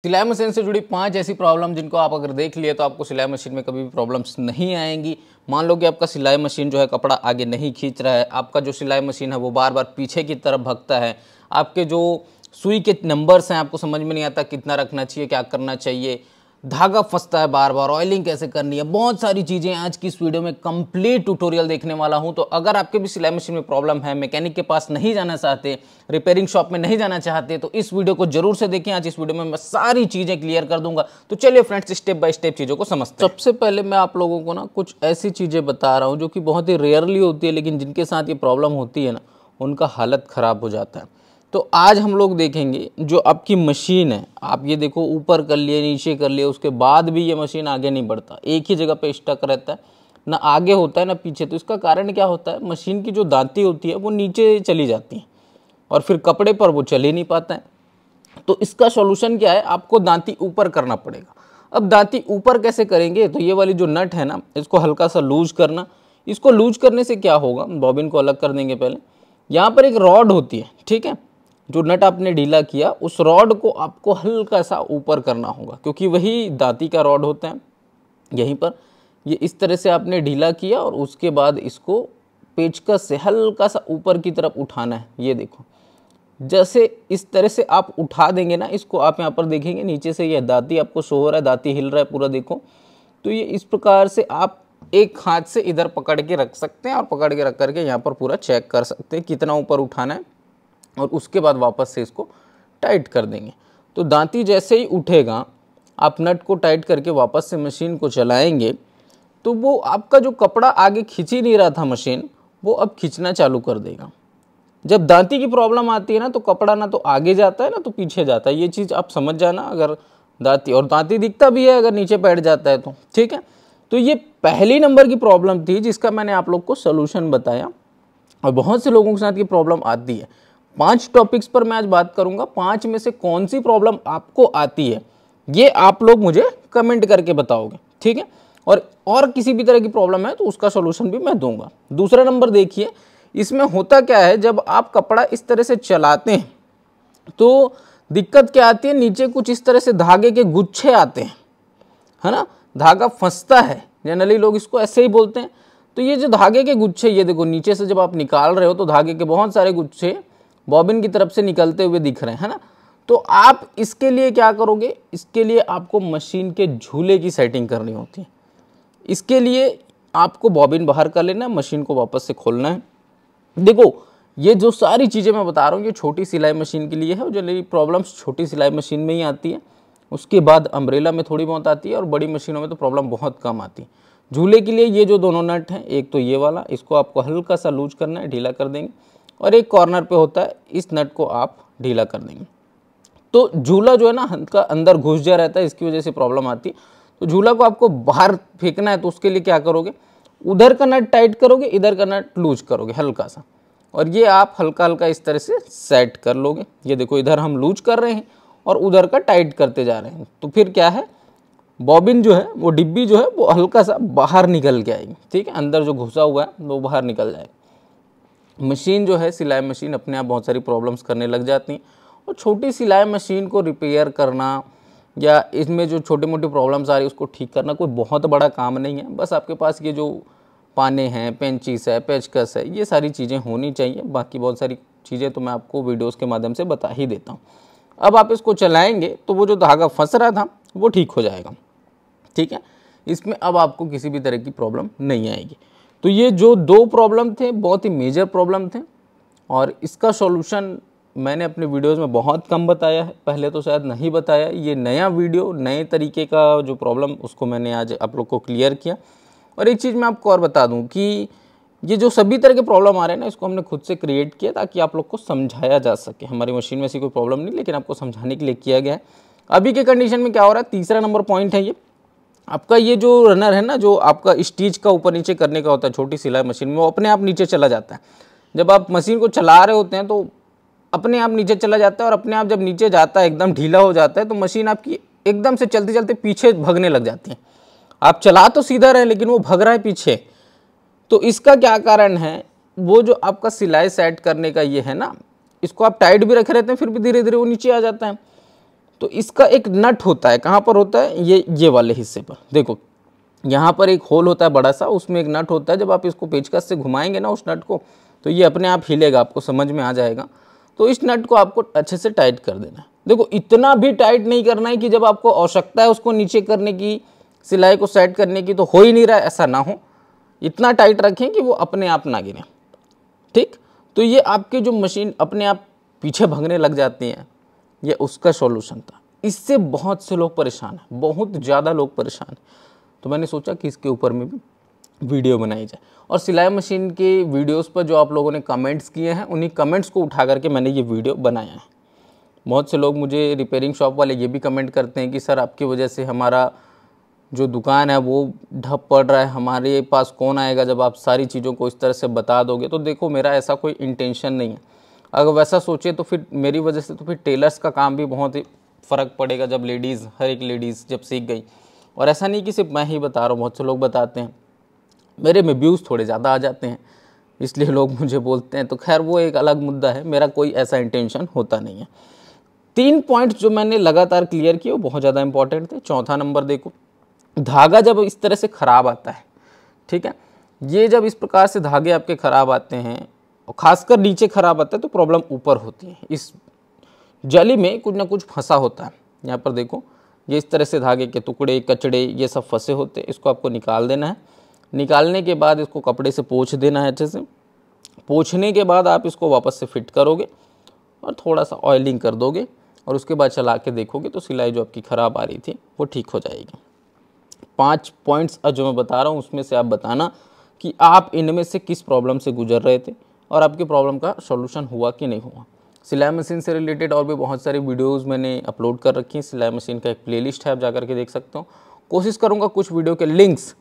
सिलाई मशीन से जुड़ी 5 ऐसी प्रॉब्लम जिनको आप अगर देख लिए तो आपको सिलाई मशीन में कभी भी प्रॉब्लम्स नहीं आएंगी। मान लो कि आपका सिलाई मशीन जो है कपड़ा आगे नहीं खींच रहा है, आपका जो सिलाई मशीन है वो बार बार पीछे की तरफ भगता है, आपके जो सुई के नंबर्स हैं आपको समझ में नहीं आता कितना रखना चाहिए, क्या करना चाहिए, धागा फंसता है बार बार, ऑयलिंग कैसे करनी है, बहुत सारी चीज़ें आज की इस वीडियो में कंप्लीट ट्यूटोरियल देखने वाला हूं। तो अगर आपके भी सिलाई मशीन में प्रॉब्लम है, मैकेनिक के पास नहीं जाना चाहते, रिपेयरिंग शॉप में नहीं जाना चाहते, तो इस वीडियो को जरूर से देखें। आज इस वीडियो में मैं सारी चीज़ें क्लियर कर दूंगा। तो चलिए फ्रेंड्स, स्टेप बाय स्टेप चीज़ों को समझते हैं। सबसे पहले मैं आप लोगों को ना कुछ ऐसी चीज़ें बता रहा हूँ जो कि बहुत ही रेयरली होती है, लेकिन जिनके साथ ये प्रॉब्लम होती है ना उनका हालत ख़राब हो जाता है। तो आज हम लोग देखेंगे जो आपकी मशीन है, आप ये देखो ऊपर कर लिए नीचे कर लिए, उसके बाद भी ये मशीन आगे नहीं बढ़ता, एक ही जगह पे स्टक रहता है, ना आगे होता है ना पीछे। तो इसका कारण क्या होता है, मशीन की जो दांती होती है वो नीचे चली जाती है और फिर कपड़े पर वो चल ही नहीं पाता है। तो इसका सॉल्यूशन क्या है, आपको दांती ऊपर करना पड़ेगा। अब दांती ऊपर कैसे करेंगे, तो ये वाली जो नट है ना इसको हल्का सा लूज करना। इसको लूज करने से क्या होगा, बॉबिन को अलग कर देंगे पहले। यहाँ पर एक रॉड होती है, ठीक है, जो नट आपने ढीला किया उस रॉड को आपको हल्का सा ऊपर करना होगा, क्योंकि वही दांती का रॉड होता है। यहीं पर ये इस तरह से आपने ढीला किया और उसके बाद इसको पेचकस से हल्का सा ऊपर की तरफ उठाना है। ये देखो, जैसे इस तरह से आप उठा देंगे ना इसको, आप यहाँ पर देखेंगे नीचे से ये दांती आपको शो हो रहा है, दांती हिल रहा है पूरा, देखो। तो ये इस प्रकार से आप एक हाथ से इधर पकड़ के रख सकते हैं और पकड़ के रख करके यहाँ पर पूरा चेक कर सकते हैं कितना ऊपर उठाना है, और उसके बाद वापस से इसको टाइट कर देंगे। तो दांती जैसे ही उठेगा, आप नट को टाइट करके वापस से मशीन को चलाएंगे तो वो आपका जो कपड़ा आगे खींच ही नहीं रहा था मशीन, वो अब खींचना चालू कर देगा। जब दांती की प्रॉब्लम आती है ना तो कपड़ा ना तो आगे जाता है ना तो पीछे जाता है, ये चीज़ आप समझ जाना। अगर दांती दिखता भी है अगर नीचे बैठ जाता है तो, ठीक है। तो ये पहली नंबर की प्रॉब्लम थी जिसका मैंने आप लोग को सोल्यूशन बताया, और बहुत से लोगों के साथ ये प्रॉब्लम आती है। 5 टॉपिक्स पर मैं आज बात करूंगा, 5 में से कौन सी प्रॉब्लम आपको आती है ये आप लोग मुझे कमेंट करके बताओगे, ठीक है। और किसी भी तरह की प्रॉब्लम है तो उसका सॉल्यूशन भी मैं दूंगा। दूसरा नंबर देखिए, इसमें होता क्या है, जब आप कपड़ा इस तरह से चलाते हैं तो दिक्कत क्या आती है, नीचे कुछ इस तरह से धागे के गुच्छे आते हैं, है ना, धागा फंसता है, जनरली लोग इसको ऐसे ही बोलते हैं। तो ये जो धागे के गुच्छे, ये देखो नीचे से जब आप निकाल रहे हो तो धागे के बहुत सारे गुच्छे बॉबिन की तरफ से निकलते हुए दिख रहे हैं, है ना। तो आप इसके लिए क्या करोगे, इसके लिए आपको मशीन के झूले की सेटिंग करनी होती है। इसके लिए आपको बॉबिन बाहर कर लेना है, मशीन को वापस से खोलना है। देखो ये जो सारी चीज़ें मैं बता रहा हूँ ये छोटी सिलाई मशीन के लिए है, और जनरली प्रॉब्लम्स छोटी सिलाई मशीन में ही आती है, उसके बाद अम्ब्रेला में थोड़ी बहुत आती है, और बड़ी मशीनों में तो प्रॉब्लम बहुत कम आती है। झूले के लिए ये जो दोनों नट हैं, एक तो ये वाला, इसको आपको हल्का सा लूज करना है, ढीला कर देंगे, और एक कॉर्नर पे होता है, इस नट को आप ढीला कर देंगे। तो झूला जो है ना हल्का अंदर घुस जा रहता है, इसकी वजह से प्रॉब्लम आती है। तो झूला को आपको बाहर फेंकना है, तो उसके लिए क्या करोगे, उधर का नट टाइट करोगे, इधर का नट लूज करोगे हल्का सा, और ये आप हल्का हल्का इस तरह से सेट कर लोगे। ये देखो इधर हम लूज कर रहे हैं और उधर का टाइट करते जा रहे हैं, तो फिर क्या है, बॉबिन जो है वो डिब्बी जो है वो हल्का सा बाहर निकल के आएगी, ठीक है, अंदर जो घुसा हुआ है वो बाहर निकल जाएगा। मशीन जो है सिलाई मशीन अपने आप बहुत सारी प्रॉब्लम्स करने लग जाती हैं, और छोटी सिलाई मशीन को रिपेयर करना या इसमें जो छोटी मोटी प्रॉब्लम्स आ रही है उसको ठीक करना कोई बहुत बड़ा काम नहीं है। बस आपके पास ये जो पाने हैं, पेंचिस है, पेचकस है, ये सारी चीज़ें होनी चाहिए। बाकी बहुत सारी चीज़ें तो मैं आपको वीडियोस के माध्यम से बता ही देता हूँ। अब आप इसको चलाएंगे तो वो जो धागा फंस रहा था वो ठीक हो जाएगा, ठीक है। इसमें अब आपको किसी भी तरह की प्रॉब्लम नहीं आएगी। तो ये जो 2 प्रॉब्लम थे बहुत ही मेजर प्रॉब्लम थे, और इसका सॉल्यूशन मैंने अपने वीडियोस में बहुत कम बताया है, पहले तो शायद नहीं बताया। ये नया वीडियो, नए तरीके का जो प्रॉब्लम उसको मैंने आज आप लोग को क्लियर किया। और एक चीज़ मैं आपको और बता दूं कि ये जो सभी तरह के प्रॉब्लम आ रहे हैं ना, इसको हमने खुद से क्रिएट किया ताकि आप लोग को समझाया जा सके। हमारी मशीन में ऐसी कोई प्रॉब्लम नहीं, लेकिन आपको समझाने के लिए किया गया है। अभी के कंडीशन में क्या हो रहा है, तीसरा नंबर पॉइंट है ये आपका, ये जो रनर है ना, जो आपका स्टिच का ऊपर नीचे करने का होता है छोटी सिलाई मशीन में, वो अपने आप नीचे चला जाता है। जब आप मशीन को चला रहे होते हैं तो अपने आप नीचे चला जाता है, और अपने आप जब नीचे जाता है एकदम ढीला हो जाता है तो मशीन आपकी एकदम से चलते चलते पीछे भगने लग जाती है। आप चला तो सीधा रहे लेकिन वो भग रहा है पीछे। तो इसका क्या कारण है, वो जो आपका सिलाई सेट करने का ये है ना, इसको आप टाइट भी रखे रहते हैं फिर भी धीरे धीरे वो नीचे आ जाता है। तो इसका एक नट होता है, कहाँ पर होता है, ये वाले हिस्से पर देखो, यहाँ पर एक होल होता है बड़ा सा, उसमें एक नट होता है। जब आप इसको पेचकस से घुमाएंगे ना उस नट को, तो ये अपने आप हिलेगा, आपको समझ में आ जाएगा। तो इस नट को आपको अच्छे से टाइट कर देना है। देखो इतना भी टाइट नहीं करना है कि जब आपको आवश्यकता है उसको नीचे करने की, सिलाई को सेट करने की, तो हो ही नहीं रहा है, ऐसा ना हो। इतना टाइट रखें कि वो अपने आप ना गिरे, ठीक। तो ये आपके जो मशीन अपने आप पीछे भगने लग जाती हैं, ये उसका सॉल्यूशन था। इससे बहुत से लोग परेशान हैं, बहुत ज़्यादा लोग परेशान हैं। तो मैंने सोचा कि इसके ऊपर में भी वीडियो बनाई जाए। और सिलाई मशीन के वीडियोस पर जो आप लोगों ने कमेंट्स किए हैं, उन्हीं कमेंट्स को उठा करके मैंने ये वीडियो बनाया है। बहुत से लोग मुझे रिपेयरिंग शॉप वाले ये भी कमेंट करते हैं कि सर आपकी वजह से हमारा जो दुकान है वो ठप पड़ रहा है, हमारे पास कौन आएगा जब आप सारी चीज़ों को इस तरह से बता दोगे। तो देखो मेरा ऐसा कोई इंटेंशन नहीं है। अगर वैसा सोचे तो फिर मेरी वजह से तो फिर टेलर्स का काम भी बहुत ही फ़र्क पड़ेगा, जब लेडीज़, हर एक लेडीज़ जब सीख गई। और ऐसा नहीं कि सिर्फ मैं ही बता रहा हूँ, बहुत से लोग बताते हैं, मेरे में व्यूज़ थोड़े ज़्यादा आ जाते हैं इसलिए लोग मुझे बोलते हैं। तो खैर वो एक अलग मुद्दा है, मेरा कोई ऐसा इंटेंशन होता नहीं है। 3 पॉइंट जो मैंने लगातार क्लियर किए वो बहुत ज़्यादा इंपॉर्टेंट थे। चौथा नंबर देखो, धागा जब इस तरह से ख़राब आता है, ठीक है, ये जब इस प्रकार से धागे आपके ख़राब आते हैं और ख़ासकर नीचे ख़राब आता है तो प्रॉब्लम ऊपर होती है। इस जाली में कुछ ना कुछ फंसा होता है। यहाँ पर देखो ये इस तरह से धागे के टुकड़े, कचड़े, ये सब फंसे होते हैं। इसको आपको निकाल देना है। निकालने के बाद इसको कपड़े से पोंछ देना है अच्छे से। पोंछने के बाद आप इसको वापस से फिट करोगे और थोड़ा सा ऑयलिंग कर दोगे और उसके बाद चला के देखोगे तो सिलाई जो आपकी ख़राब आ रही थी वो ठीक हो जाएगी। 5 पॉइंट्स जो मैं बता रहा हूँ उसमें से आप बताना कि आप इनमें से किस प्रॉब्लम से गुजर रहे थे और आपकी प्रॉब्लम का सॉल्यूशन हुआ कि नहीं हुआ। सिलाई मशीन से रिलेटेड और भी बहुत सारी वीडियोस मैंने अपलोड कर रखी हैं। सिलाई मशीन का एक प्लेलिस्ट है, आप जा करके देख सकते हो। कोशिश करूँगा कुछ वीडियो के लिंक्स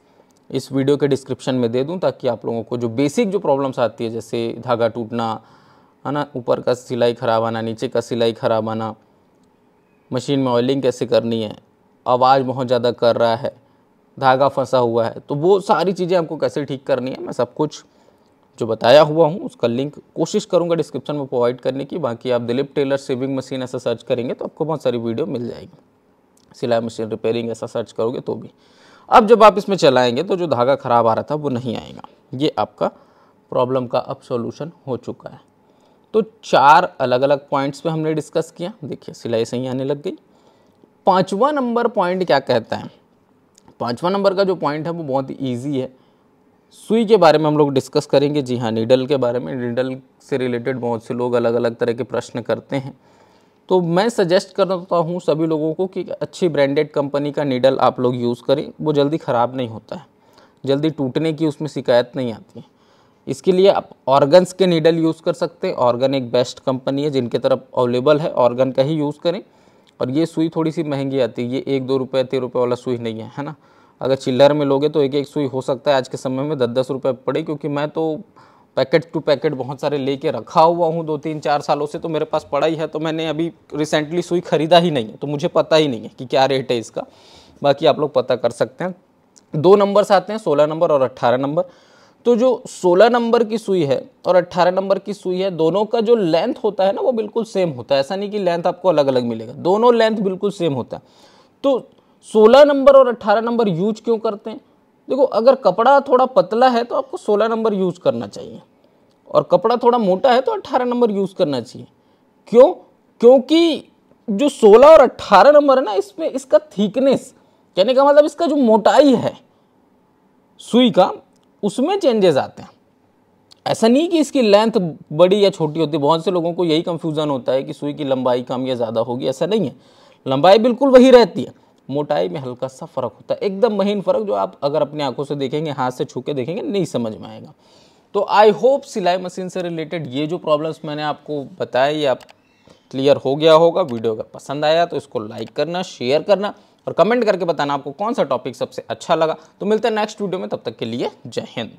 इस वीडियो के डिस्क्रिप्शन में दे दूं, ताकि आप लोगों को जो बेसिक जो प्रॉब्लम्स आती है, जैसे धागा टूटना है ना, ऊपर का सिलाई ख़राब आना, नीचे का सिलाई ख़राब आना, मशीन में ऑयलिंग कैसे करनी है, आवाज़ बहुत ज़्यादा कर रहा है, धागा फंसा हुआ है, तो वो सारी चीज़ें आपको कैसे ठीक करनी है, मैं सब कुछ जो बताया हुआ हूँ उसका लिंक कोशिश करूँगा डिस्क्रिप्शन में प्रोवाइड करने की। बाकी आप दिलीप टेलर सेविंग मशीन ऐसा सर्च करेंगे तो आपको बहुत सारी वीडियो मिल जाएगी। सिलाई मशीन रिपेयरिंग ऐसा सर्च करोगे तो भी। अब जब आप इसमें चलाएंगे तो जो धागा ख़राब आ रहा था वो नहीं आएगा। ये आपका प्रॉब्लम का अब सॉल्यूशन हो चुका है। तो 4 अलग अलग पॉइंट्स पे हमने डिस्कस किया। देखिए सिलाई सही आने लग गई। 5वां नंबर पॉइंट क्या कहता है? 5वां नंबर का जो पॉइंट है वो बहुत ही ईजी है। सुई के बारे में हम लोग डिस्कस करेंगे। जी हाँ, नीडल के बारे में। नीडल से रिलेटेड बहुत से लोग अलग अलग तरह के प्रश्न करते हैं, तो मैं सजेस्ट करता हूँ सभी लोगों को कि अच्छी ब्रांडेड कंपनी का नीडल आप लोग यूज़ करें। वो जल्दी ख़राब नहीं होता है, जल्दी टूटने की उसमें शिकायत नहीं आती है। इसके लिए आप ऑर्गन्स के नीडल यूज़ कर सकते हैं। ऑर्गन एक बेस्ट कंपनी है, जिनके तरफ अवेलेबल है, ऑर्गन का ही यूज़ करें। और ये सुई थोड़ी सी महंगी आती है, ये 1-2 रुपये 3 रुपये वाला सुई नहीं है ना। अगर चिल्लर में लोगे तो एक एक सुई हो सकता है आज के समय में 10-10 रुपये पड़े, क्योंकि मैं तो पैकेट टू पैकेट बहुत सारे लेके रखा हुआ हूँ 2-3-4 सालों से, तो मेरे पास पड़ा ही है। तो मैंने अभी रिसेंटली सुई खरीदा ही नहीं है, तो मुझे पता ही नहीं है कि क्या रेट है इसका। बाकी आप लोग पता कर सकते हैं। 2 नंबर्स आते हैं, 16 नंबर और 18 नंबर। तो जो 16 नंबर की सुई है और 18 नंबर की सुई है, दोनों का जो लेंथ होता है ना वो बिल्कुल सेम होता है। ऐसा नहीं कि लेंथ आपको अलग अलग मिलेगा, दोनों लेंथ बिल्कुल सेम होता है। तो 16 नंबर और 18 नंबर यूज क्यों करते हैं? देखो, अगर कपड़ा थोड़ा पतला है तो आपको 16 नंबर यूज करना चाहिए, और कपड़ा थोड़ा मोटा है तो 18 नंबर यूज करना चाहिए। क्यों? क्योंकि जो 16 और 18 नंबर है ना, इसमें इसका थिकनेस, कहने का मतलब इसका जो मोटाई है सुई का, उसमें चेंजेस आते हैं। ऐसा नहीं कि इसकी लेंथ बड़ी या छोटी होती है। बहुत से लोगों को यही कंफ्यूजन होता है कि सुई की लंबाई कम या ज़्यादा होगी। ऐसा नहीं है, लंबाई बिल्कुल वही रहती है, मोटाई में हल्का सा फ़र्क होता है, एकदम महीन फ़र्क, जो आप अगर अपनी आंखों से देखेंगे, हाथ से छू के देखेंगे, नहीं समझ में आएगा। तो आई होप सिलाई मशीन से रिलेटेड ये जो प्रॉब्लम्स मैंने आपको बताया ये आप क्लियर हो गया होगा। वीडियो अगर पसंद आया तो इसको लाइक करना, शेयर करना और कमेंट करके बताना आपको कौन सा टॉपिक सबसे अच्छा लगा। तो मिलते हैं नेक्स्ट वीडियो में, तब तक के लिए जय हिंद।